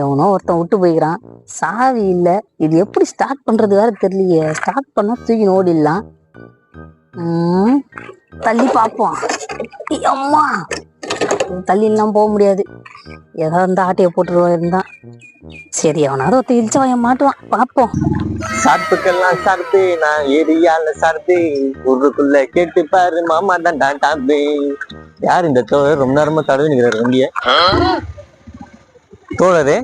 எவனோ ஒருத்தன் விட்டு போய்க்கிறான், சாவி இல்ல. இது எப்படி ஸ்டார்ட் பண்றது வேற தெரியலையே. ஸ்டார்ட் பண்ணா தூக்கி ஓடிடலாம். தள்ளி பார்ப்போம். அம்மா, தள்ளி எல்லாம் போக முடியாது. ஏதாவது இந்த ஆட்டையை போட்டுருவா இருந்தான். சரி, அவனாவது ஒருத்த இழிச்ச வாயம் மாட்டுவான், பார்ப்போம். சாப்பிட்டுக்கெல்லாம் சாப்பிட்டு நான் ஏரியால சாப்பிட்டு ஊருக்குள்ள கேட்டு பாரு மாமா தான் டாட்டாபே. யார் இந்த தோழர் ரொம்ப நேரமா தடவி நிற்கிறாரு வண்டிய? தோழரே,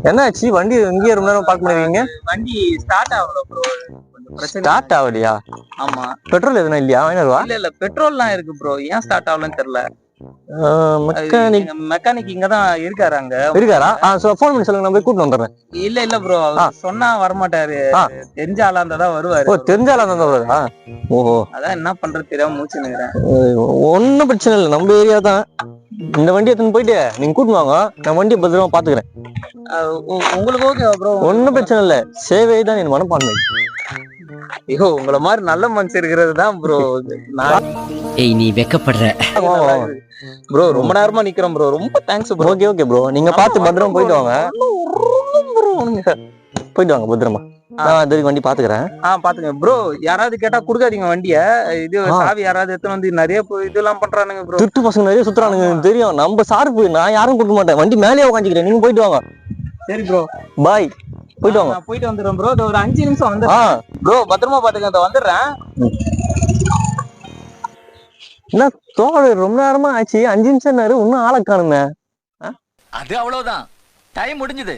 என்னாச்சு? வண்டி இங்கேயே ரொம்ப நேரம் பார்க் பண்ணிருக்கீங்க. வண்டி ஸ்டார்ட் ஆகல ப்ரோ. ஸ்டார்ட் ஆகலையா? ஆமா. பெட்ரோல் எதுனா இல்லையா? வாங்கினருவா? இல்ல பெட்ரோல்லாம் இருக்கு ப்ரோ. ஏன் ஸ்டார்ட் ஆகலன்னு தெரியல. மெக்கானிக் இங்கதான் இருக்காரு. அங்க இருக்காரா? போன் பண்ணி சொல்லுங்க, நான் போய் கூட்டிட்டு வந்துடுறேன். இல்ல ப்ரோ, சொன்னா வரமாட்டாரு. தெரிஞ்ச ஆளா இருந்தாதான் வருவாரு. ஓ, தெரிஞ்ச ஆளா இருந்தா வருவாரா? ஓஹோ, அதான் என்ன பண்றது தெரியாம மூச்சு நிக்கிறேன். ஒன்னும் பிரச்சனை இல்லை, நம்ம ஏரியா தான். இந்த வண்டி எடுத்துன்னு போயிட்டு நீங்க கூட்டிட்டு வாங்க, நான் வண்டியை பத்திரமா பாத்துக்கிறேன். உங்களுக்கு ஓகே ப்ரோ? ஒன்னும் பிரச்சனை இல்லை, சேவை தான் என் மனப்பான்மை. ஐயோ, உங்களை மாதிரி நல்ல மனுஷன் இருக்கிறது தான் ப்ரோ. ஏய், நீ வெக்கப்படுற ப்ரோ. ரொம்ப நேரமா நிக்கிறோம் ப்ரோ. ரொம்ப thanks bro. Okay okay bro, நீங்க பார்த்து பத்திரமா போயிட்டு வாங்க. போயிட்டு வாங்க பத்திரமா. நான் அது வண்டி பாத்துக்கிறேன். பாத்துங்க ப்ரோ. யாராவது கேட்டா குடுக்காதீங்க வண்டிய. இது சாவி யாராவது எடுத்து வந்து நிறைய இதெல்லாம் பண்றானுங்க ப்ரோ. திருட்டு பசங்க நிறைய சுத்துறானுங்க தெரியும். நம்ம சார்பு நான் யாரும் கொடுக்க மாட்டேன். வண்டி மேலேயே உட்காந்துக்கிறேன், நீங்க போயிட்டு வாங்க. சரி ப்ரோ, பாய். போயிட்டு வாங்க. போயிட்டு வந்துடுறேன் ப்ரோ. ஒரு 5 நிமிஷம் வந்து ப்ரோ பத்திரமா பாத்துக்க. வந்துடுறேன். என்ன தோழர் ரொம்ப நேரமா ஆச்சு, 5 நிமிஷம் இன்னும் ஆளை காணுமே. அது அவ்வளவுதான், டைம் முடிஞ்சது.